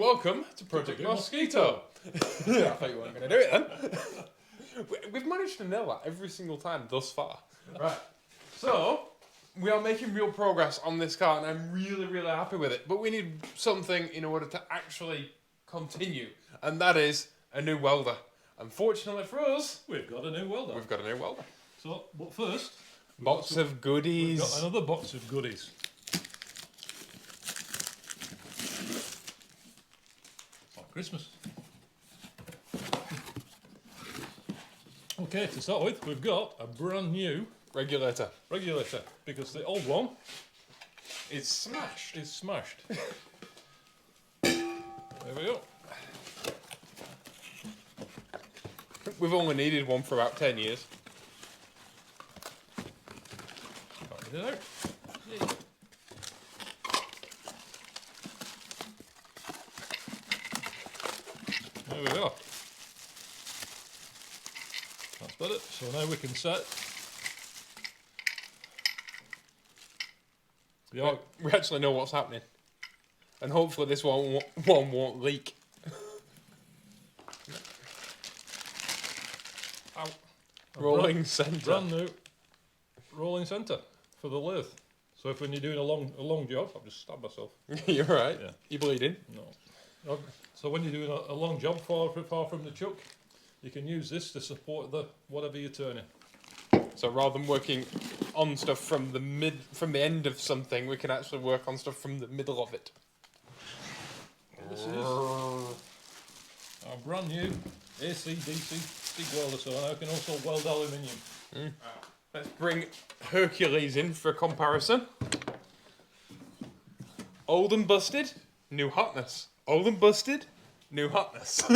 welcome to Project Mosquito. I thought you weren't going to do it then. We've managed to nail that every single time thus far. Right. So, we are making real progress on this car and I'm really happy with it. But we need something in order to actually continue. And that is a new welder. Unfortunately for us, we've got a new welder. We've got a new welder. So, but first, box of goodies. We've got another box of goodies. It's like Christmas. Okay, to start with, we've got a brand new regulator, because the old one is smashed. There we go. We've only needed one for about 10 years. Got it out. Yay. There we go. That's better. So now we can set. We actually know what's happening, and hopefully this one won't leak. Rolling centre. Brand new rolling centre for the lathe. So if when you're doing a long job, I've just stabbed myself. You're right. Yeah. You bleeding? No. So when you're doing a long job far from the chuck, you can use this to support the whatever you're turning. So rather than working on stuff from the end of something, we can actually work on stuff from the middle of it. This is our brand new AC DC stick welder, so now I can also weld aluminium. Let's bring Hercules in for a comparison. Old and busted, new hotness. Old and busted, new hotness.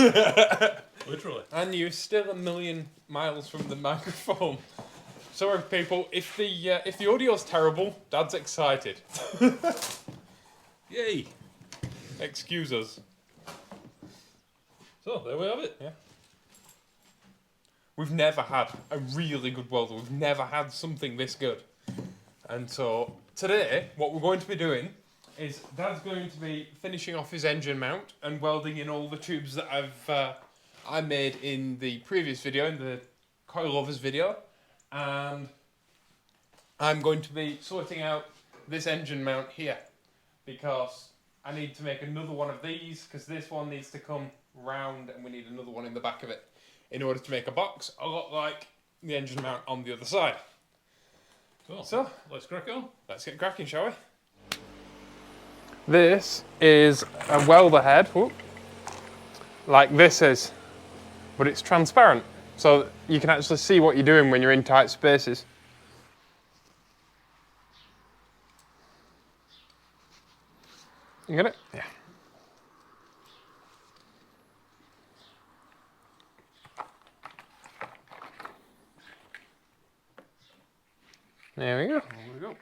Literally. And you're still a million miles from the microphone. Sorry, people. If the audio's terrible, Dad's excited. Yay! Excuse us. So there we have it. Yeah. We've never had a really good welder. We've never had something this good. And so today, what we're going to be doing is Dad's going to be finishing off his engine mount and welding in all the tubes that I made in the previous video, in the Coil Lovers video. And I'm going to be sorting out this engine mount here because I need to make another one of these because this one needs to come round and we need another one in the back of it in order to make a box a lot like the engine mount on the other side. So let's crack on. Let's get cracking, shall we? This is a welder head, like this is, but it's transparent. So you can actually see what you're doing when you're in tight spaces. You get it? Yeah. There we go. There we go.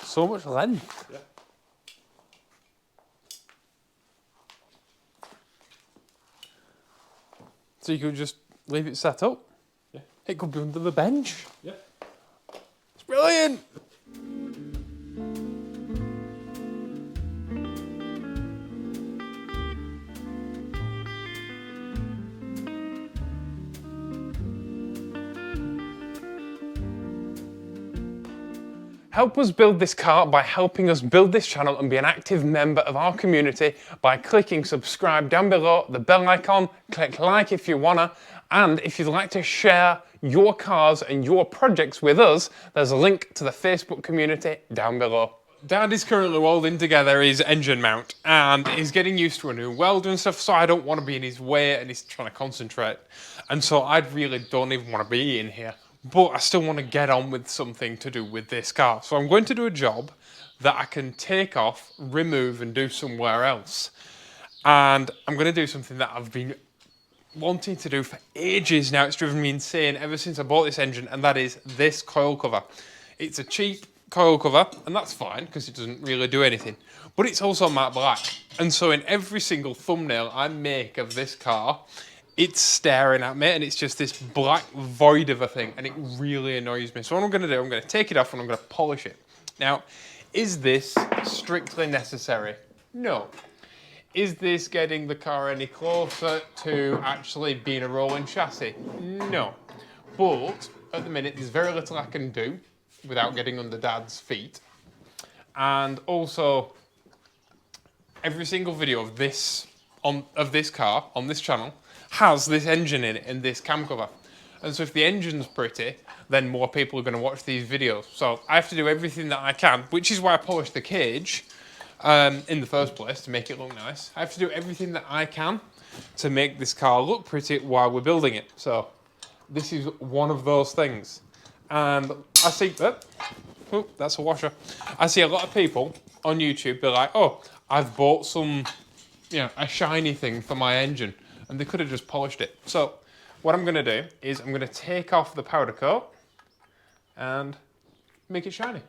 So much length. Yeah. So you could just leave it set up? Yeah. It could be under the bench. Yeah. It's brilliant! Help us build this car by helping us build this channel and be an active member of our community by clicking subscribe down below, the bell icon, click like if you wanna, and if you'd like to share your cars and your projects with us, there's a link to the Facebook community down below. Dad is currently welding together his engine mount and he's getting used to a new welder and stuff, so I don't want to be in his way and he's trying to concentrate. And so I really don't even want to be in here. But I still want to get on with something to do with this car. So I'm going to do a job that I can take off, remove and do somewhere else. And I'm going to do something that I've been wanting to do for ages now. It's driven me insane ever since I bought this engine, and that is this coil cover. It's a cheap coil cover, and that's fine because it doesn't really do anything. But it's also matte black. And so in every single thumbnail I make of this car, it's staring at me and it's just this black void of a thing, and it really annoys me. So what I'm going to do, I'm going to take it off and I'm going to polish it. Now, is this strictly necessary? No. Is this getting the car any closer to actually being a rolling chassis? No. But at the minute, there's very little I can do without getting under Dad's feet. And also, every single video of this car on this channel has this engine in it and this cam cover. And so if the engine's pretty, then more people are going to watch these videos. So I have to do everything that I can, which is why I polished the cage in the first place, to make it look nice. I have to do everything that I can to make this car look pretty while we're building it. So this is one of those things. And I see that, oh, that's a washer. I see a lot of people on YouTube be like, oh, I've bought some, a shiny thing for my engine, and they could have just polished it. So what I'm gonna do is I'm gonna take off the powder coat and make it shiny.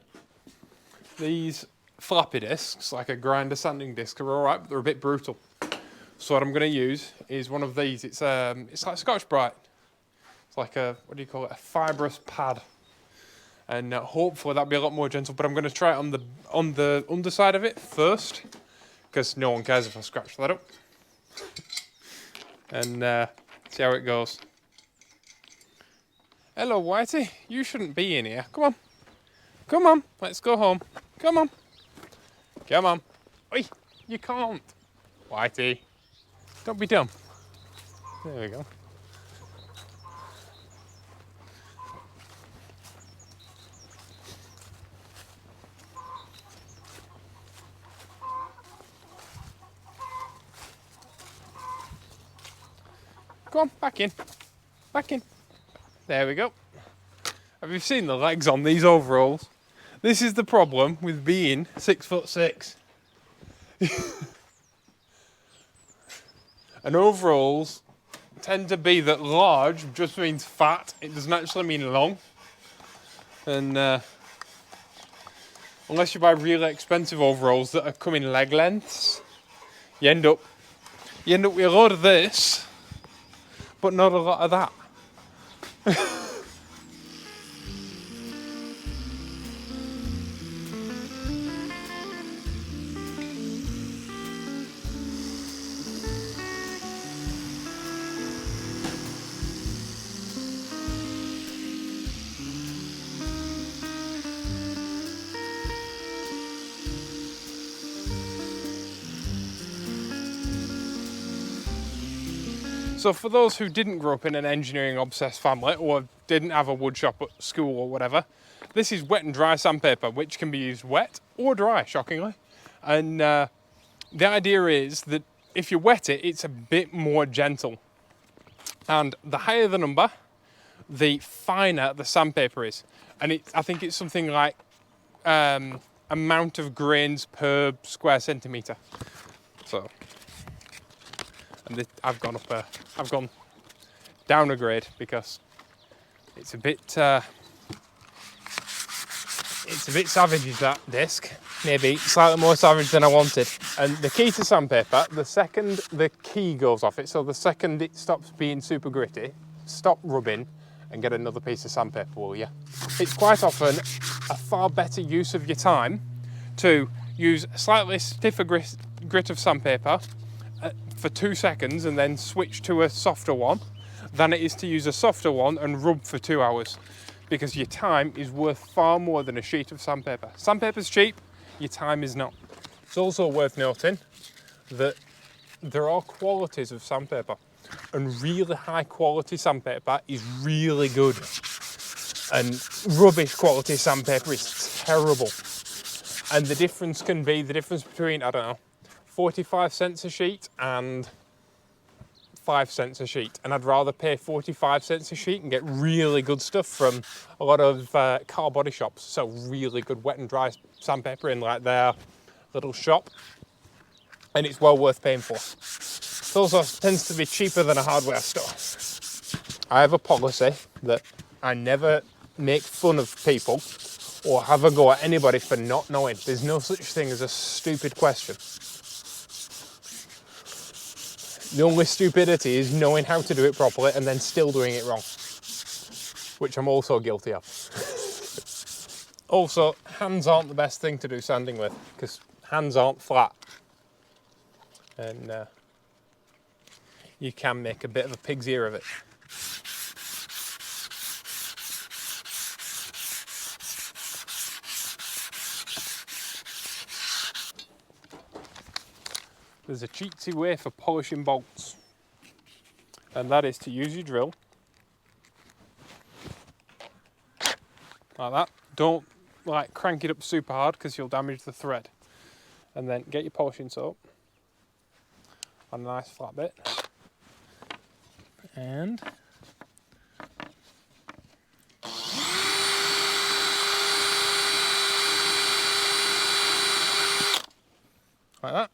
These floppy discs, like a grinder sanding disc, are all right, but they're a bit brutal. So what I'm gonna use is one of these. It's like Scotch Brite. It's like a, what do you call it? A fibrous pad. And hopefully that'll be a lot more gentle, but I'm gonna try it on the underside of it first, because no one cares if I scratch that up. And see how it goes. Hello, Whitey. You shouldn't be in here. Come on. Come on. Let's go home. Come on. Come on. Oi, you can't. Whitey. Don't be dumb. There we go. Go on, back in. Back in. There we go. Have you seen the legs on these overalls? This is the problem with being 6'6". And overalls tend to be that large just means fat. It doesn't actually mean long. And unless you buy really expensive overalls that are come in leg lengths, you end up with a load of this, but not a lot of that. So for those who didn't grow up in an engineering obsessed family or didn't have a wood shop at school or whatever, this is wet and dry sandpaper, which can be used wet or dry, shockingly. And the idea is that if you wet it, it's a bit more gentle. And the higher the number, the finer the sandpaper is. And I think it's something like amount of grains per square centimetre. So. And I've gone down a grade because it's a bit savage, that disc. Maybe slightly more savage than I wanted. And the key to sandpaper, the second the key goes off it, so the second it stops being super gritty, stop rubbing and get another piece of sandpaper, will you? It's quite often a far better use of your time to use a slightly stiffer grit of sandpaper for 2 seconds and then switch to a softer one than it is to use a softer one and rub for 2 hours, because your time is worth far more than a sheet of sandpaper. Sandpaper's cheap, your time is not. It's also worth noting that there are qualities of sandpaper, and really high quality sandpaper is really good, and rubbish quality sandpaper is terrible. And the difference can be the difference between, I don't know, 45 cents a sheet and 5 cents a sheet, and I'd rather pay 45 cents a sheet and get really good stuff from a lot of car body shops, so really good wet and dry sandpaper in like their little shop, and it's well worth paying for. It also tends to be cheaper than a hardware store. I have a policy that I never make fun of people or have a go at anybody for not knowing. There's no such thing as a stupid question. The only stupidity is knowing how to do it properly and then still doing it wrong, which I'm also guilty of. Also, hands aren't the best thing to do sanding with, because hands aren't flat. And you can make a bit of a pig's ear of it. There's a cheatsy way for polishing bolts, and that is to use your drill like that. Don't like crank it up super hard because you'll damage the thread. And then get your polishing soap on a nice flat bit, and like that.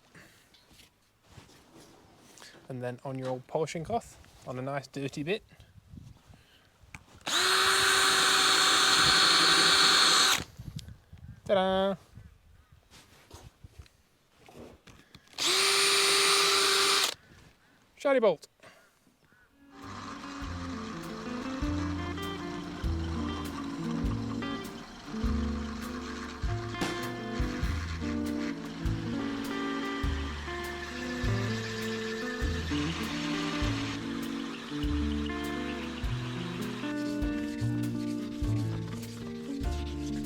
And then on your old polishing cloth, on a nice dirty bit. Ta-da! Shiny bolt.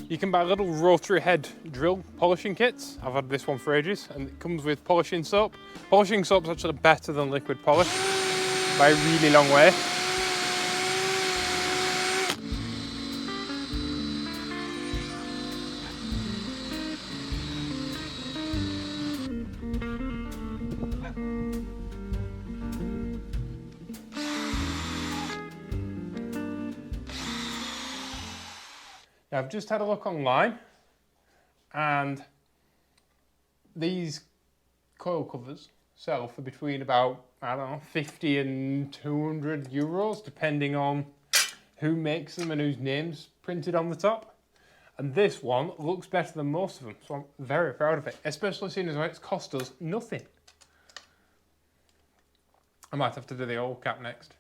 You can buy little rotary head drill polishing kits. I've had this one for ages, and it comes with polishing soap. Polishing soap's actually better than liquid polish by a really long way. Now, I've just had a look online, and these coil covers sell for between about, I don't know, 50 and 200 euros, depending on who makes them and whose name's printed on the top. And this one looks better than most of them, so I'm very proud of it, especially seeing as it's cost us nothing. I might have to do the old cap next.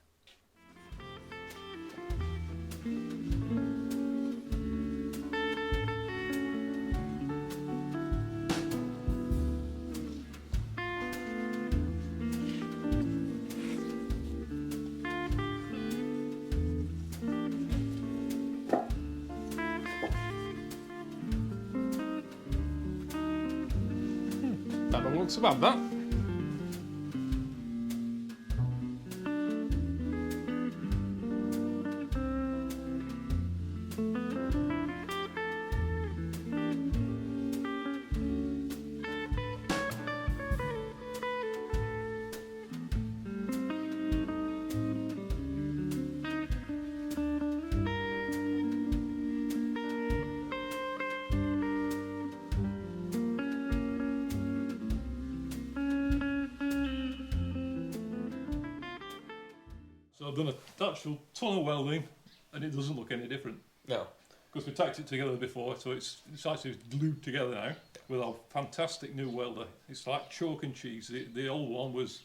That one looks about that. So I've done an actual ton of welding, and it doesn't look any different. No. Because we tacked it together before, so it's actually glued together now with a fantastic new welder. It's like chalk and cheese. The old one was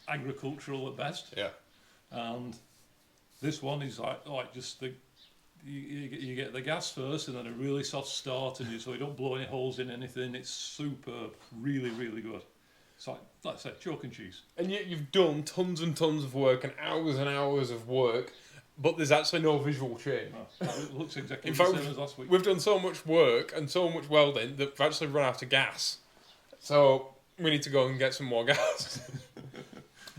agricultural at best. Yeah. And this one is like just the you get the gas first, and then a really soft start, and so you don't blow any holes in anything. It's superb, really, really good. It's like I said, chalk and cheese. And yet you've done tons and tons of work and hours of work, but there's actually no visual change. No, it looks exactly In the fact, same as last week. we've done so much work and so much welding that we've actually run out of gas. So we need to go and get some more gas.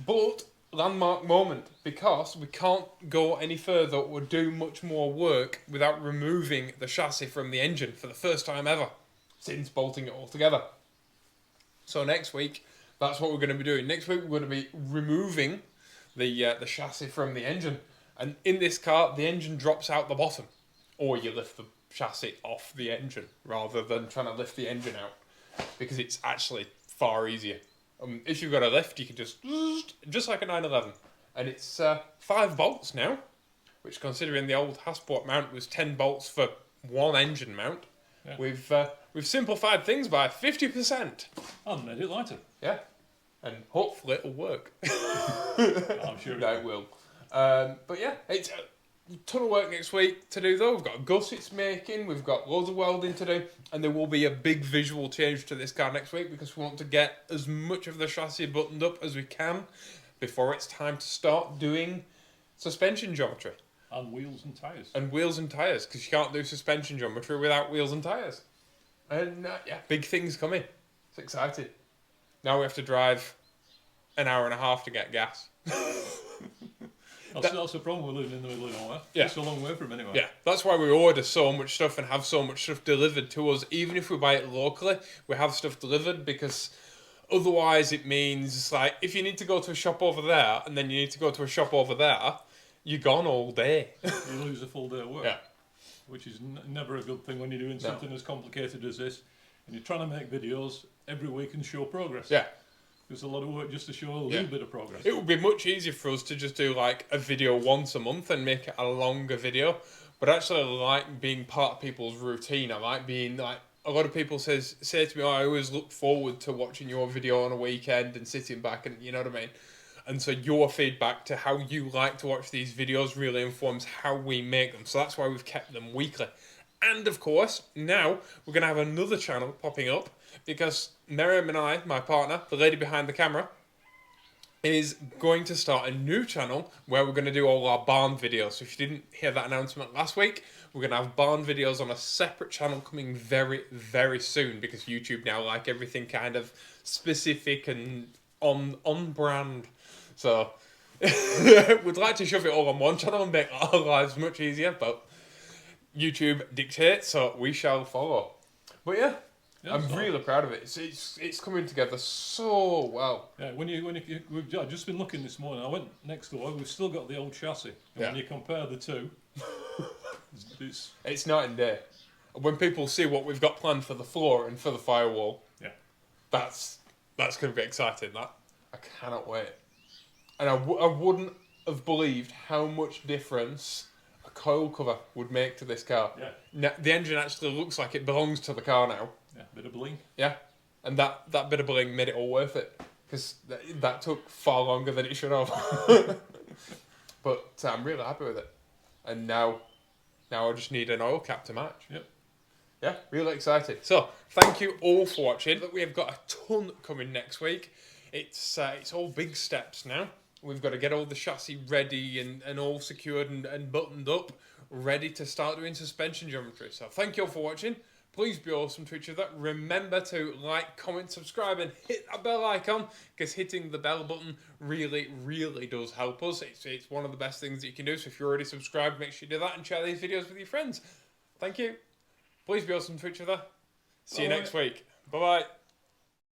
But landmark moment, because we can't go any further or do much more work without removing the chassis from the engine for the first time ever since bolting it all together. So next week, that's what we're going to be doing. Next week, we're going to be removing the chassis from the engine. And in this car, the engine drops out the bottom. Or you lift the chassis off the engine rather than trying to lift the engine out. Because it's actually far easier. If you've got a lift, you can just like a 911. And it's 5 bolts now, which considering the old Hasport mount was 10 bolts for one engine mount. Yeah. We've simplified things by 50%. And made it lighter. Yeah, and hopefully it'll work. I'm sure it will. But yeah, it's a ton of work next week to do though. We've got gussets making, we've got loads of welding to do, and there will be a big visual change to this car next week because we want to get as much of the chassis buttoned up as we can before it's time to start doing suspension geometry. And wheels and tyres. And wheels and tyres, because you can't do suspension geometry without wheels and tyres. And yeah, big things coming. It's exciting. Now we have to drive an hour and a half to get gas. That's the problem with living in the middle of nowhere. Yeah. It's a long way from anywhere. Yeah, that's why we order so much stuff and have so much stuff delivered to us. Even if we buy it locally, we have stuff delivered because otherwise it means, like, if you need to go to a shop over there and then you need to go to a shop over there, you're gone all day. You lose a full day of work. Yeah. Which is never a good thing when you're doing something as complicated as this. And you're trying to make videos every week and show progress. Yeah. There's a lot of work just to show a little bit of progress. It would be much easier for us to just do like a video once a month and make it a longer video. But actually I like being part of people's routine. I like being like, a lot of people say to me, oh, I always look forward to watching your video on a weekend and sitting back and you know what I mean? And so your feedback to how you like to watch these videos really informs how we make them. So that's why we've kept them weekly. And of course, now we're going to have another channel popping up because Miriam and I, my partner, the lady behind the camera, is going to start a new channel where we're going to do all our barn videos. So if you didn't hear that announcement last week, we're going to have barn videos on a separate channel coming very, very soon because YouTube now like everything kind of specific and on brand. So we'd like to shove it all on one channel and make our lives much easier, but YouTube dictates, so we shall follow. But yeah, I'm really proud of it. It's coming together so well. Yeah, I've just been looking this morning. I went next door. We've still got the old chassis. And when you compare the two, it's night and day. When people see what we've got planned for the floor and for the firewall, that's going to be exciting. That I cannot wait. And I wouldn't have believed how much difference a coil cover would make to this car. Yeah. Now, the engine actually looks like it belongs to the car now. Yeah, bit of bling. Yeah, and that bit of bling made it all worth it because that took far longer than it should have. But I'm really happy with it. And now I just need an oil cap to match. Yep. Yeah, really excited. So thank you all for watching. We have got a ton coming next week. It's all big steps now. We've got to get all the chassis ready and all secured and buttoned up, ready to start doing suspension geometry. So thank you all for watching. Please be awesome to each other. Remember to like, comment, subscribe, and hit that bell icon because hitting the bell button really, really does help us. It's one of the best things that you can do. So if you're already subscribed, make sure you do that and share these videos with your friends. Thank you. Please be awesome to each other. See you next week. Bye-bye.